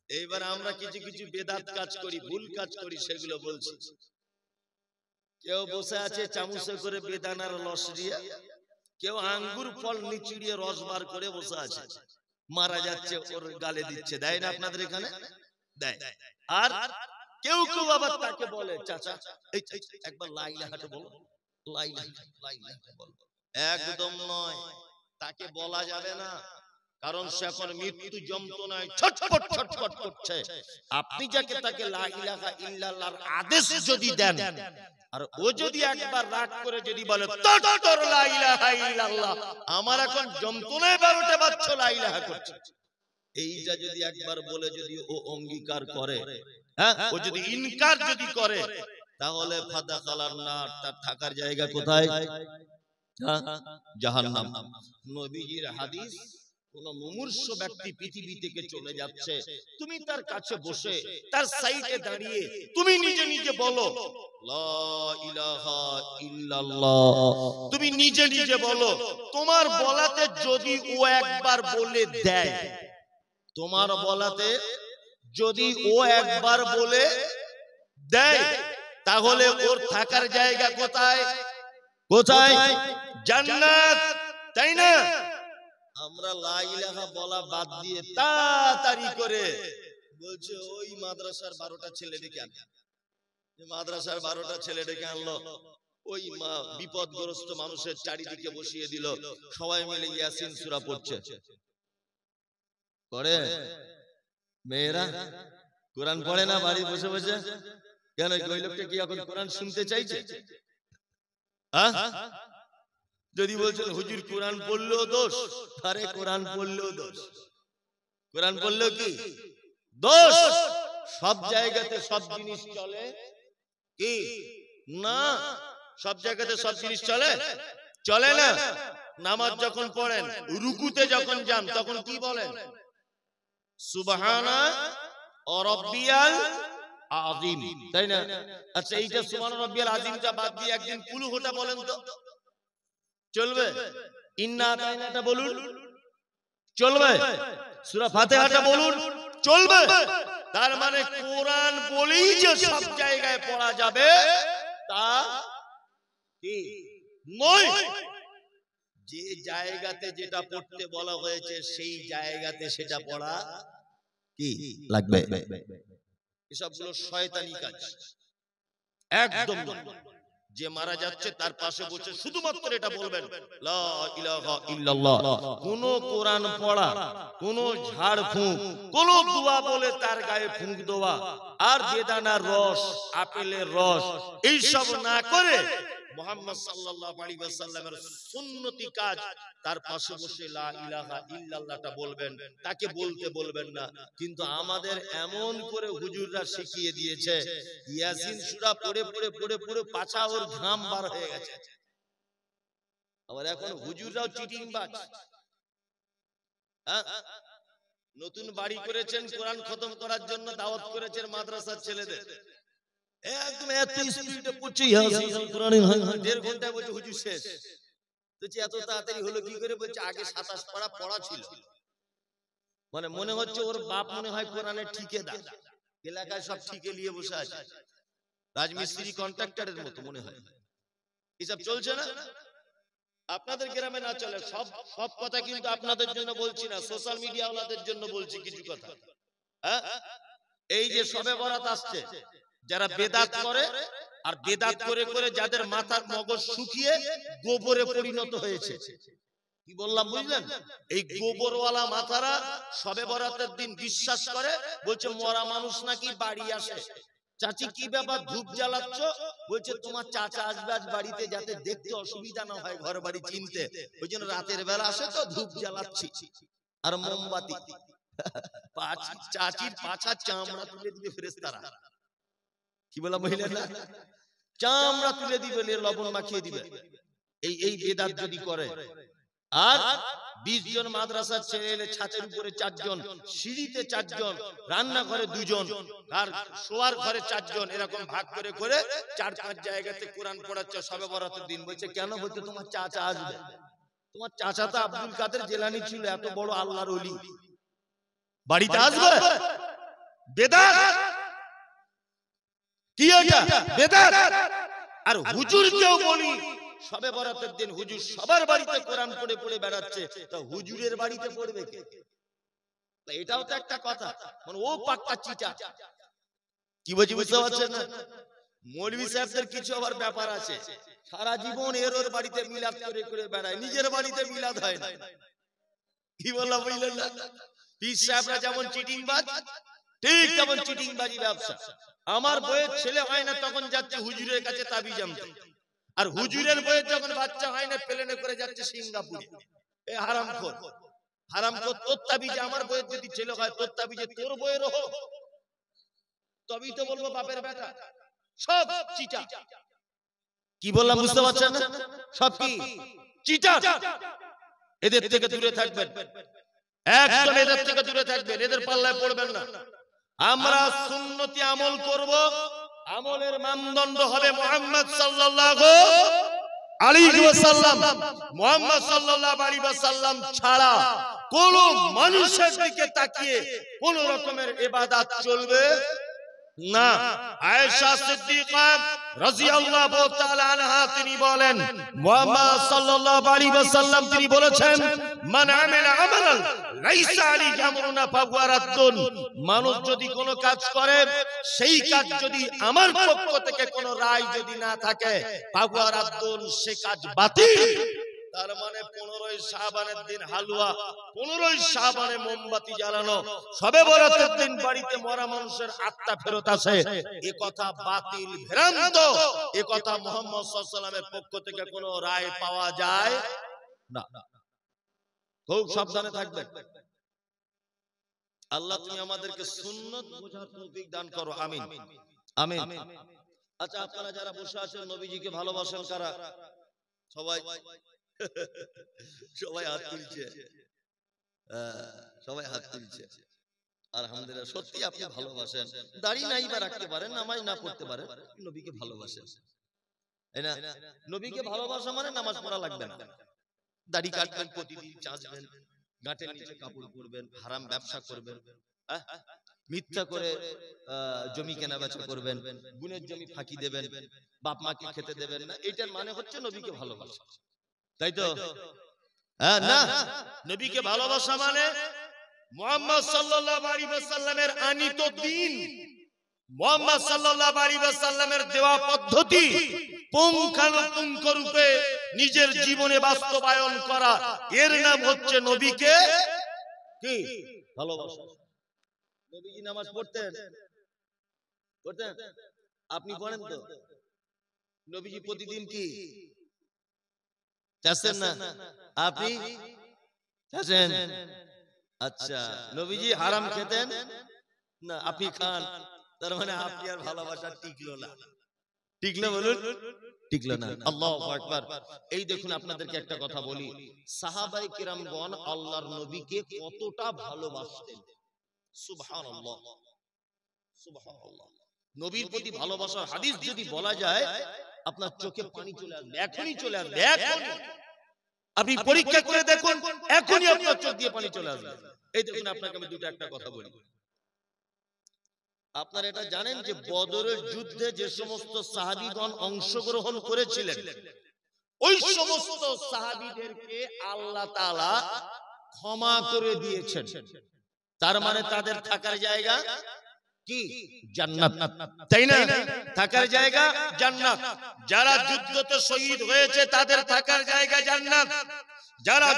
এইবার আমরা কিছু কিছু বেদাত কাজ করি, ভুল কাজ করি, সেগুলো বলছি। কেউ বসে আছে চামচে করে বেদানার রস দিয়ে, কেউ আঙ্গুর ফল নিচড়িয়ে রস বার করে বসে আছে, মারা যাচ্ছে ওর গালে দিচ্ছে, দেয় না আপনাদের এখানে? দেয়। আর কেউ কেউ আবার তাকে বলে, চাচা একবার লা ইলাহা বলো, লা ইলাহা বলো। একদম নয়, তাকে বলা যাবে না, কারণ সে এখন মৃত্যু যন্ত্রণায় ছটফট ছটফট করছে। আপনি যাকে তাকে লা ইলাহা ইল্লাল্লাহর আদেশ যদি দেন, আর ও যদি একবার রাগ করে যদি বলে তোর লা ইলাহা ইল্লাল্লাহ, আমার এখন যন্ত্রণায় 12টা বাজছে লা ইলাহা করছে, এইটা যদি একবার বলে যদি ও অঙ্গীকার করে, হ্যাঁ, ও যদি ইনকার যদি করে, তাহলে ফাদাখালান নার, তার থাকার জায়গা কোথায়? জাহান্নাম। নবীজির হাদিস, কোন মুমূর্ষ ব্যক্তি পৃথিবী থেকে চলে যাচ্ছে, তুমি তার কাছে বসে তার সাইডে দাঁড়িয়ে তুমি নিজে নিজে বলো লা ইলাহা ইল্লাল্লাহ, তুমি নিজে নিজে বলো। তোমার বলাতে যদি ও একবার বলে দেয়, তোমার বলাতে যদি ও একবার বলে দেয়, তাহলে ওর থাকার জায়গা কোথায়? কোথায়? জান্নাত, তাই না? আমরা লা ইলাহা বলা বাদ দিয়ে তাড়াতাড়ি করে বলছে ওই মাদ্রাসার 12টা ছেলে ডেকে আনলো, মাদ্রাসার 12টা ছেলে ডেকে আনলো, ওই বিপদগ্রস্ত মানুষের চারিদিকে বসিয়ে দিল, সবাই মিলে ইয়াসিন সূরা পড়ছে। পড়ে মেয়েরা কোরআন পড়ে না বাড়ি বসে বসে? কেন, ওই লোকটা কি এখন কোরআন শুনতে চাইছে? যদি বলছেন হুজুর কোরআন পড়লেও দোষ, আরে কোরআন পড়লেও দোষ, কোরআন পড়লেও কি দোষ? সব জায়গাতে সব জিনিস চলে কি না? সব জায়গাতে সব জিনিস চলে? চলে না। নামাজ যখন পড়েন, রুকুতে যখন যান, তখন কি বলেন? সুবহানা রাব্বিয়াল আযীম, তাই না? আচ্ছা, এইটা সুবহানা রাব্বিয়াল আযীমটা বাদ দিয়ে একদিন কুলহুটা বলেন তো, চলবে? ইন্না আতাইনাটা বলুন, চলবে? সূরা ফাতিহাটা বলুন, চলবে? তার মানে কোরআন বলেই যে সব জায়গায় পড়া যাবে তা কি নয়। যে জায়গাতে যেটা পড়তে বলা হয়েছে সেই জায়গাতে সেটা পড়া কি লাগবে। এসবগুলো শয়তানি কাজ, একদম। যে মারা যাচ্ছে তার পাশে বসে শুধুমাত্র এটা বলবেন লা ইলাহা ইল্লাল্লাহ। কোন কোরআন পড়া, কোন ঝাড় ফুঁক, কোন দোয়া বলে তার গায়ে ফুঁক দেওয়া, আর বেদানার রস, আপেলের রস, এইসব না করে মুহাম্মদ সাল্লাল্লাহু আলাইহি ওয়াসাল্লামের সুন্নতি কাজ, তার পাশে বসে লা ইলাহা ইল্লাল্লাহটা বলবেন, তাকে বলতে বলবেন না। কিন্তু আমাদের এমন করে হুজুররা শিখিয়ে দিয়েছে, ইয়াসিন সূরা পড়ে পড়ে পড়ে পড়ে পাছা ওর ঘাম বার হয়ে গেছে। আবার এখন হুজুররাও চিটিংবাজ। নতুন বাড়ি করেছেন, কোরআন খতম করার জন্য দাওয়াত করেছেন মাদ্রাসার ছেলেদের, একদম এত স্পিডে পড়ছে ইয়াসিন কোরআনে 1.5 ঘন্টায় বলছে হুজুর শেষ। বলছি এত তাড়াতাড়ি হলো কি করে? বলছে আগে 27 পারা পড়া ছিল। মানে মনে হচ্ছে ওর বাপ মনে হয় কোরআনের ঠিকাদার, এলাকায় সব ঠিকে নিয়ে বসে আছে, রাজমিস্ত্রি কন্ট্রাক্টরের মতো মনে হয়। এসব চলছে না? আপনাদের গ্রামে না চলে? সব কথা কিন্তু আপনাদের জন্য বলছি না, সোশ্যাল মিডিয়া ওয়ালাদের জন্য বলছি কিছু কথা। এই যে শবে বরাত আসছে, যারা বেদাত করে, আর বেদাত করে করে যাদের মাথার মগজ শুকিয়ে গোবরে পরিণত হয়েছে, কি বললাম বুঝলেন? এই গোবরওয়ালা মাথারা শবে বরাতের দিন বিশ্বাস করে, বলছে মরা মানুষ নাকি বাড়ি আসে। চাচি কি ব্যাপার ধূপ জ্বালাচ্ছ? বলছে তোমার চাচা আসবে আজ বাড়িতে, যাতে দেখতে অসুবিধা না হয়, ঘর বাড়ি চিনতে, ওই জন্য রাতের বেলা আসে তো ধূপ জ্বালাচ্ছি আর মোমবাতি। চাচির পাছার চামড়া তুলে দিবে ফেরেশতারা। কি বলা মহিলা না? চামড়া তুলে দিবে, লবণ মাখিয়ে দিবে। এই বেদাত যদি করে। আর 20 জন মাদ্রাসার ছেলে এলে ছাদের উপরে 4 জন, সিঁড়িতে 4 জন, রান্নাঘরে 2 জন, আর শোয়ার ঘরে 4 জন, এরকম ভাগ করে করে 4-5 জায়গাতে কোরআন পড়াচ্ছে শবে বরাতের দিন। বলছে কেন? বলছে তোমার চাচা আসবে। তোমার চাচা তো আব্দুল কাদের জিলানী ছিল, এত বড় আল্লাহর ওলি, বাড়িতে আসবে? বেদাত। কি এটা? বেদাত। আর হুজুরকেও বলি সবে বরাতের দিন হুজুর সবার বাড়িতে কোরআন পড়ে পড়ে বেড়াচ্ছে, তা হুজুরের বাড়িতে পড়বে কে? এটাও তো একটা কথা, মানে ও পাক্কা চিটা। কি বলছি বুঝতে পারছেন না? মৌলভী সাহেবদের কিছু আবার ব্যাপার আছে, সারা জীবন এর ওর বাড়িতে মিলাদ করে করে বেড়ায়, নিজের বাড়িতে মিলাদ হয় না। কি বললাম বুঝলেন না? পীর সাহেবরা যেমন চিটিংবাজ, ঠিক তেমন চিটিংবাজি ব্যবসা। আমার বইয়ের ছেলে হয় না তখন যাচ্ছে হুজুরের কাছে তাবিজ আনতে, আর হুজুরের বইয়ের যখন বাচ্চা হয় না প্লেনে করে যাচ্ছে সিঙ্গাপুরে। এ হারামখোর, হারামখোর। তোর তাবিজে আমার বইয়ের যদি ছেলে হয়, তোর তাবিজে তোর বইয়ের হোক, তবেই তো বলবো বাপের বেটা। সব চিটা। কি বললাম বুঝতে পারছেন না? সব কি চিটা। এদের থেকে দূরে থাকবেন, একদম এদের থেকে দূরে থাকবেন, এদের পাল্লায় পড়বেন না। আমরা সুন্নতি আমল করব, আমলের মানদণ্ড হবে মুহাম্মদ সাল্লাল্লাহু আলাইহি ওয়াসাল্লাম। মুহাম্মদ সাল্লাল্লাহু আলাইহি ওয়াসাল্লাম ছাড়া কোন মানুষের দিকে তাকিয়ে কোন রকমের ইবাদত চলবে না। আয়েশা সিদ্দিকা রাদিয়াল্লাহু তাআলা আনহা তিনি বলেন, মুহাম্মদ সাল্লাল্লাহু আলাইহি ওয়াসাল্লাম তিনি বলেছেন, মান আমিলা আমালান লাইসা আলাইহি আমরুনা ফাহুয়া রাদ্দুন। মানুষ যদি কোনো কাজ করে, সেই কাজ যদি আমার পক্ষ থেকে কোনো রায় যদি না থাকে, ফাহুয়া রাদ্দুন, সে কাজ বাতিল। তার মানে 15ই শাবানের দিন হালুয়া, 15ই শাবানে মোমবাতি জ্বালানো, সবে বরাতের দিন বাড়িতে মরা মানুষের আত্মা ফেরত আসে, এ কথা বাতিল, ভ্রান্ত। এ কথা মুহাম্মদ সাল্লাল্লাহু আলাইহি ওয়াসাল্লামের পক্ষ থেকে কোনো রায় পাওয়া যায় না। খুব সাবধানে থাকবেন। আল্লাহ তুমি আমাদেরকে সুন্নাত বোঝার তৌফিক দান করো, আমিন আমিন। আচ্ছা, আপনারা যারা বসে আছেন নবীজিকে ভালোবাসেন কারা? সবাই সবাই হাত তুলছে, সবাই হাত তুলছে। আলহামদুলিল্লাহ, সত্যি আপনি ভালোবাসেন। দাড়ি নাই বা রাখতে পারেন, নামাজ না পড়তে পারেন, নবীকে ভালোবাসেন, তাই না? নবীকে ভালোবাসা মানে নামাজ পড়া লাগবে না, দাড়ি কাটবেন, প্রতিদিন চাঁচবেন, গাঁটের নিচে কাপড় পরবেন, হারাম ব্যবসা করবেন, মিথ্যা করে জমি কেনা বেচা করবেন, গুণের জমি ফাঁকি দেবেন, বাপ মাকে খেতে দেবেন না। এটার মানে হচ্ছে নবীকে ভালোবাসা, তাই তো? না, নবীকে ভালোবাসা মানে মুহাম্মদ সাল্লাল্লাহু আলাইহি ওয়াসাল্লামের আনিত দ্বীন, মুহাম্মদ সাল্লাল্লাহু আলাইহি ওয়াসাল্লামের দেওয়া পদ্ধতি পুঙ্খানুপুঙ্খ রূপে নিজের জীবনে বাস্তবায়ন করা, এর নাম হচ্ছে নবীকে কি ভালোবাসা। নবীজি নামাজ পড়তেন? পড়তেন? আপনি পড়েন তো? নবীজি প্রতিদিন কি চাচ্ছেন না? আপনি চাচ্ছেন? আচ্ছা, নবীজি হারাম খেতেন না, আপনি খান, তার মানে আপনি আর ভালোবাসা টিকলো না। টিকলো বলুন? টিকলো না। আল্লাহু আকবার। এই দেখুন, আপনাদেরকে একটা কথা বলি, সাহাবায়ে কিরামগণ আল্লাহর নবীকে কতটা ভালোবাসতেন। সুবহানাল্লাহ, সুবহানাল্লাহ। নবীর প্রতি ভালোবাসার হাদিস যদি বলা যায়, আপনার চোখে পানি চলে আসবে, এখনই চলে আসবে, এখনই। আপনি পরীক্ষা করে দেখুন, এখনই আপনার চোখ দিয়ে পানি চলে আসবে। এই দেখুন, আপনাকে আমি দুটো একটা কথা বলি। আপনারা এটা জানেন যে বদরের যুদ্ধে যে সমস্ত সাহাবীগণ অংশগ্রহণ করেছিলেন, ওই সমস্ত সাহাবীদেরকে আল্লাহ তাআলা ক্ষমা করে দিয়েছেন। তার মানে তাদের থাকার জায়গা কি? জান্নাত, তাই না? থাকার জায়গা জান্নাত। যারা যুদ্ধতে শহীদ হয়েছে তাদের থাকার জায়গা জান্নাত। যারা